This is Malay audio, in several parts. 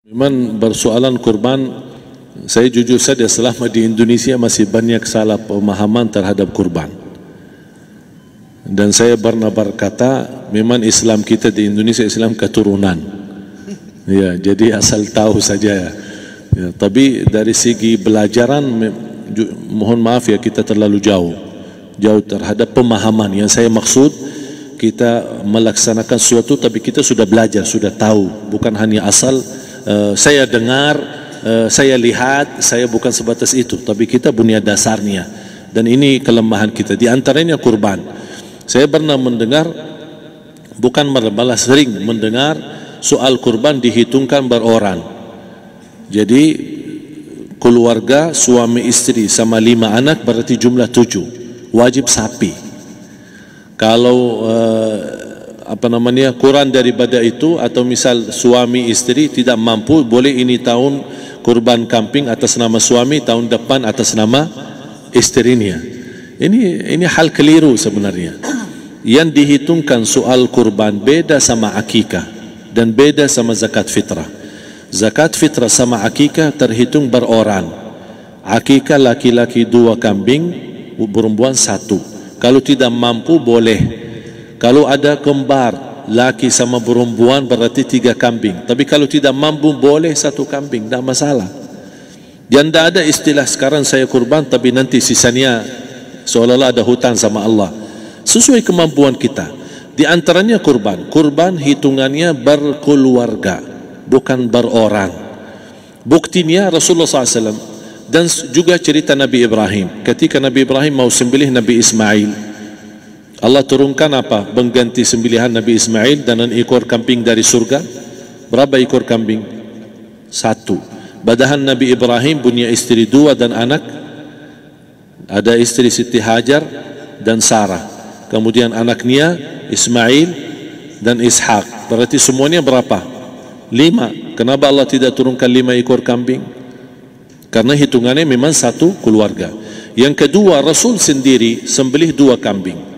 Memang bersoalan kurban, saya jujur saja selama di Indonesia masih banyak salah pemahaman terhadap kurban. Dan saya pernah berkata, memang Islam kita di Indonesia Islam keturunan. Ya, jadi asal tahu saja ya. Ya, tapi dari segi belajaran, mohon maaf ya kita terlalu jauh terhadap pemahaman. Yang saya maksud, kita melaksanakan sesuatu tapi kita sudah belajar, sudah tahu, bukan hanya asal saya dengar, saya lihat, saya bukan sebatas itu, tapi kita punya dasarnya. Dan ini kelemahan kita, di antaranya kurban. Saya pernah mendengar, bukan malah sering mendengar soal kurban dihitungkan beroran. Jadi keluarga suami istri sama 5 anak berarti jumlah 7, wajib sapi. Kalau kurang daripada itu, atau misal suami istri tidak mampu, boleh ini tahun kurban kambing atas nama suami, tahun depan atas nama istrinya. Ini hal keliru sebenarnya. Yang dihitungkan soal kurban beda sama akikah dan beda sama zakat fitrah. Zakat fitrah sama akikah terhitung beroran. Akikah laki-laki 2 kambing, perempuan 1. Kalau tidak mampu boleh. Kalau ada kembar laki sama perempuan berarti 3 kambing. Tapi kalau tidak mampu boleh 1 kambing, tidak masalah. Dan tidak ada istilah sekarang saya kurban tapi nanti sisanya seolah-olah ada hutang sama Allah. Sesuai kemampuan kita. Di antaranya kurban. Kurban hitungannya berkeluarga, bukan beroran. Buktinya Rasulullah SAW dan juga cerita Nabi Ibrahim. Ketika Nabi Ibrahim mau sembelih Nabi Ismail, Allah turunkan apa? Mengganti sembelihan Nabi Ismail dengan ekor kambing dari surga. Berapa ekor kambing? 1. Padahal Nabi Ibrahim punya istri 2 dan anak. Ada istri Siti Hajar dan Sarah. Kemudian anaknya Ismail dan Ishak. Berarti semuanya berapa? 5. Kenapa Allah tidak turunkan 5 ekor kambing? Karena hitungannya memang 1 keluarga. Yang kedua, Rasul sendiri sembelih 2 kambing.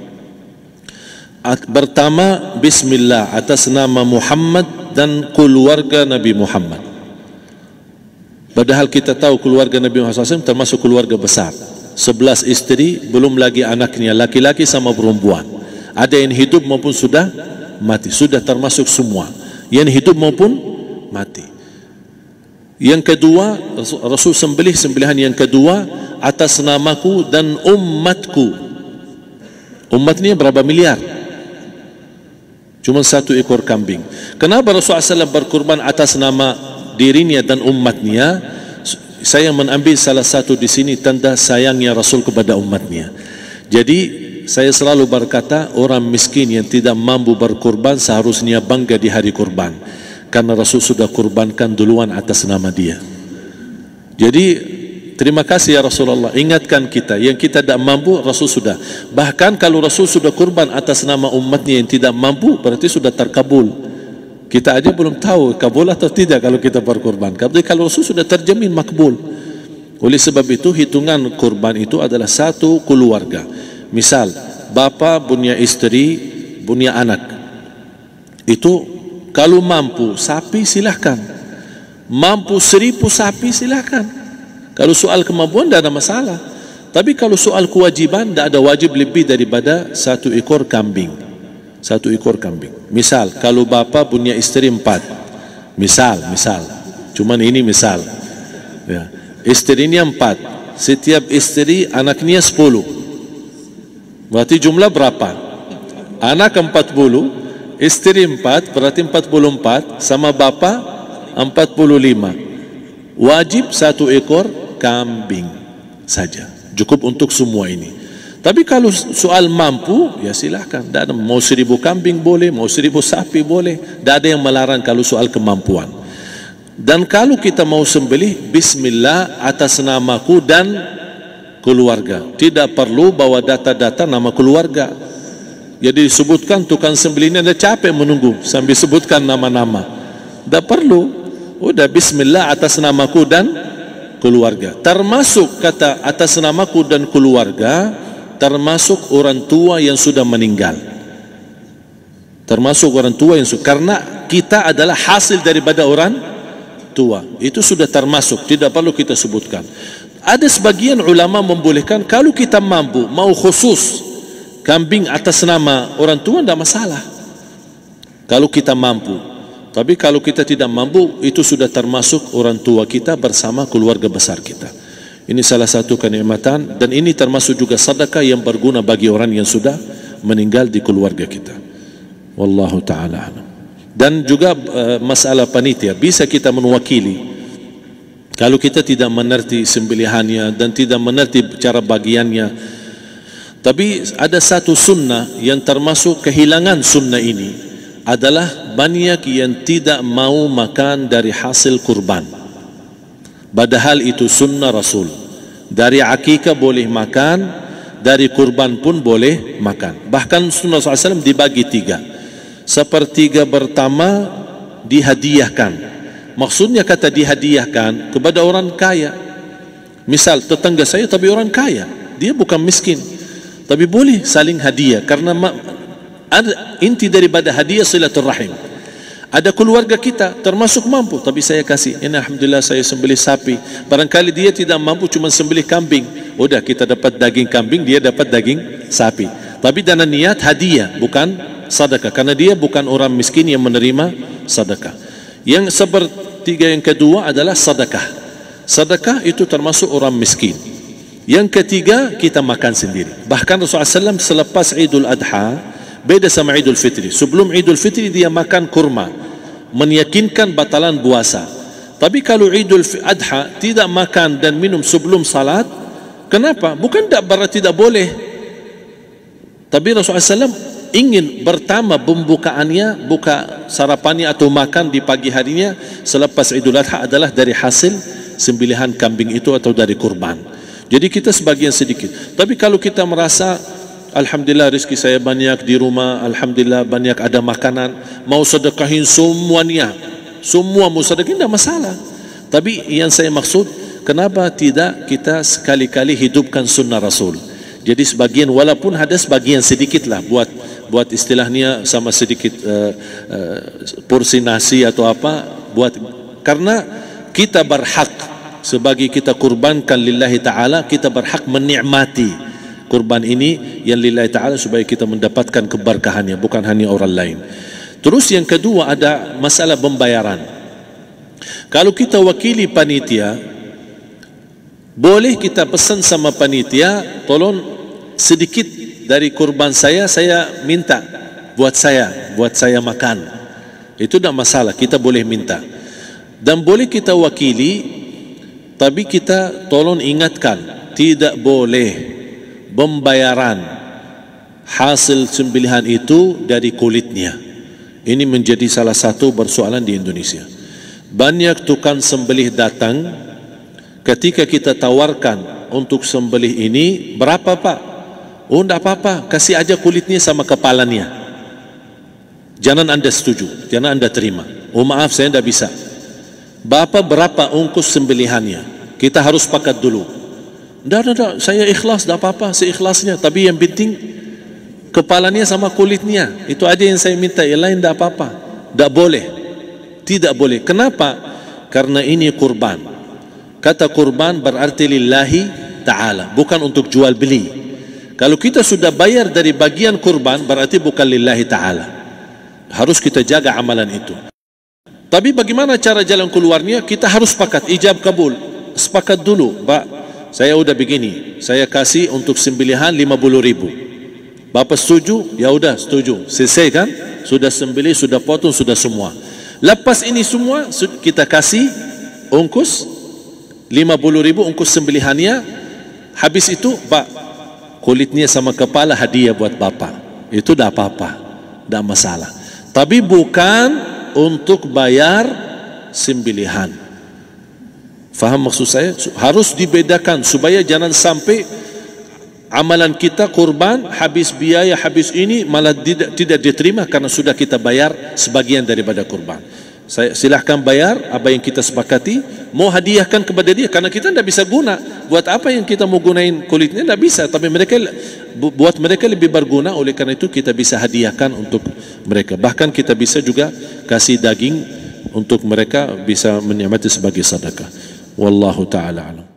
Pertama, Bismillah atas nama Muhammad dan keluarga Nabi Muhammad. Padahal kita tahu keluarga Nabi Muhammad SAW termasuk keluarga besar. 11 istri, belum lagi anaknya, laki-laki sama perempuan. Ada yang hidup maupun sudah mati. Sudah termasuk semua. Yang hidup maupun mati. Yang kedua, Rasul sembelih sembelihan yang kedua atas namaku dan umatku. Umatnya berapa miliar? Cuma 1 ekor kambing. Kenapa Rasulullah SAW berkurban atas nama dirinya dan umatnya? Saya mengambil salah satu di sini tanda sayangnya Rasul kepada umatnya. Jadi saya selalu berkata, orang miskin yang tidak mampu berkurban seharusnya bangga di hari kurban, karena Rasul sudah kurbankan duluan atas nama dia. Jadi terima kasih ya Rasulullah, ingatkan kita. Yang kita tidak mampu, Rasul sudah. Bahkan kalau Rasul sudah kurban atas nama umatnya yang tidak mampu, berarti sudah terkabul. Kita aja belum tahu kabul atau tidak kalau kita berkurban. Tapi kalau Rasul sudah terjamin makbul. Oleh sebab itu, hitungan kurban itu adalah 1 keluarga. Misal, bapa punya istri, punya anak. Itu kalau mampu sapi silahkan. Mampu 1000 sapi silahkan. Kalau soal kemampuan tidak ada masalah. Tapi kalau soal kewajiban, tidak ada wajib lebih daripada 1 ekor kambing. 1 ekor kambing. Misal, kalau bapa punya istri 4. Misal. Cuman ini misal. Ya. Istrinya 4. Setiap istri anaknya 10. Berarti jumlah berapa? Anak 40, istri 4, berarti 44, sama bapa 45. Wajib 1 ekor kambing saja, cukup untuk semua ini. Tapi kalau soal mampu, ya silahkan. Mau 1000 kambing boleh, mau 1000 sapi boleh. Tidak ada yang melarang kalau soal kemampuan. Dan kalau kita mau sembelih, Bismillah atas namaku dan keluarga. Tidak perlu bawa data-data nama keluarga. Jadi disebutkan tukang sembelihnya, ada capek menunggu sambil sebutkan nama-nama. Tidak perlu. Udah Bismillah atas namaku dan keluarga. Termasuk kata atas namaku dan keluarga, termasuk orang tua yang sudah meninggal. Termasuk orang tua yang sudah, karena kita adalah hasil daripada orang tua. Itu sudah termasuk, tidak perlu kita sebutkan. Ada sebagian ulama membolehkan kalau kita mampu, mau khusus kambing atas nama orang tua, tidak masalah kalau kita mampu. Tapi kalau kita tidak mampu, itu sudah termasuk orang tua kita bersama keluarga besar kita. Ini salah satu kenikmatan, dan ini termasuk juga sedekah yang berguna bagi orang yang sudah meninggal di keluarga kita. Wallahu ta'ala alam. Dan juga masalah panitia, bisa kita mewakili kalau kita tidak mengerti sembelihannya dan tidak mengerti cara bagiannya. Tapi ada satu sunnah yang termasuk kehilangan sunnah ini, adalah banyak yang tidak mau makan dari hasil kurban, padahal itu sunnah Rasul. Dari akikah boleh makan, dari kurban pun boleh makan. Bahkan sunnah SAW dibagi 3. Sepertiga pertama dihadiahkan. Maksudnya kata dihadiahkan kepada orang kaya. Misal tetangga saya tapi orang kaya, dia bukan miskin, tapi boleh saling hadiah. Karena inti daripada hadiah silaturrahim. Ada keluarga kita termasuk mampu, tapi saya kasih, ini alhamdulillah saya sembelih sapi. Barangkali dia tidak mampu, cuma sembelih kambing. Udah, kita dapat daging kambing, dia dapat daging sapi. Tapi dengan niat hadiah, bukan sedekah, karena dia bukan orang miskin yang menerima sedekah. Yang sepertiga yang kedua adalah sedekah. Sedekah itu termasuk orang miskin. Yang ketiga, kita makan sendiri. Bahkan Rasulullah SAW selepas Idul Adha, beda sama Idul Fitri. Sebelum Idul Fitri dia makan kurma, meyakinkan batalan puasa. Tapi kalau Idul Adha tidak makan dan minum sebelum salat, kenapa? Bukan berarti tidak boleh. Tapi Rasulullah SAW ingin pertama pembukaannya, buka sarapannya atau makan di pagi harinya selepas Idul Adha adalah dari hasil sembelihan kambing itu atau dari kurban. Jadi kita sebagian sedikit. Tapi kalau kita merasa alhamdulillah rezeki saya banyak di rumah, alhamdulillah banyak ada makanan, mau sedekahin semuanya, semua mau sedekahin, tidak masalah. Tapi yang saya maksud, kenapa tidak kita sekali-kali hidupkan sunnah Rasul? Jadi sebagian, walaupun ada sebagian sedikit lah, buat istilahnya sama sedikit porsi nasi atau apa, karena kita berhak sebagai kita kurbankan lillahi ta'ala, kita berhak menikmati kurban ini yang lillahi ta'ala supaya kita mendapatkan keberkahannya, bukan hanya orang lain. Terus yang kedua ada masalah pembayaran. Kalau kita wakili panitia, boleh kita pesan sama panitia, tolong sedikit dari kurban saya minta buat saya makan. Itu tidak masalah, kita boleh minta. Dan boleh kita wakili, tapi kita tolong ingatkan, tidak boleh pembayaran hasil sembelihan itu dari kulitnya. Ini menjadi salah satu persoalan di Indonesia. Banyak tukang sembelih datang, ketika kita tawarkan untuk sembelih ini, berapa pak? Oh tidak apa-apa, kasih aja kulitnya sama kepalanya. Jangan anda setuju, jangan anda terima. Oh maaf, saya tidak bisa. Bapak berapa ongkos sembelihannya? Kita harus sepakat dulu. Tidak, saya ikhlas, tidak apa-apa, seikhlasnya. Tapi yang penting kepalanya sama kulitnya. Itu aja yang saya minta, yang lain tidak apa-apa. Tidak boleh. Tidak boleh. Kenapa? Karena ini kurban. Kata kurban berarti lillahi ta'ala, bukan untuk jual beli. Kalau kita sudah bayar dari bagian kurban, berarti bukan lillahi ta'ala. Harus kita jaga amalan itu. Tapi bagaimana cara jalan keluarnya? Kita harus sepakat, ijab kabul. Sepakat dulu, Pak, saya udah begini, saya kasih untuk sembelihan 50.000. Bapak setuju? Ya udah setuju. Selesai kan? Sudah sembelih, sudah potong, sudah semua. Lepas ini semua kita kasih ongkos 50.000 ongkos sembelihannya. Habis itu, Pak, kulitnya sama kepala hadiah buat Bapak. Itu dah apa-apa, dah masalah. Tapi bukan untuk bayar sembelihan. Faham maksud saya? Harus dibedakan supaya jangan sampai amalan kita kurban habis biaya, habis ini malah tidak diterima karena sudah kita bayar sebagian daripada kurban. Saya silahkan bayar apa yang kita sepakati, mau hadiahkan kepada dia karena kita tidak bisa guna. Buat apa yang kita mau gunain kulitnya? Tidak bisa. Tapi mereka, buat mereka lebih berguna, oleh karena itu kita bisa hadiahkan untuk mereka. Bahkan kita bisa juga kasih daging untuk mereka bisa menikmati sebagai sedekah. Wallahu taala alam.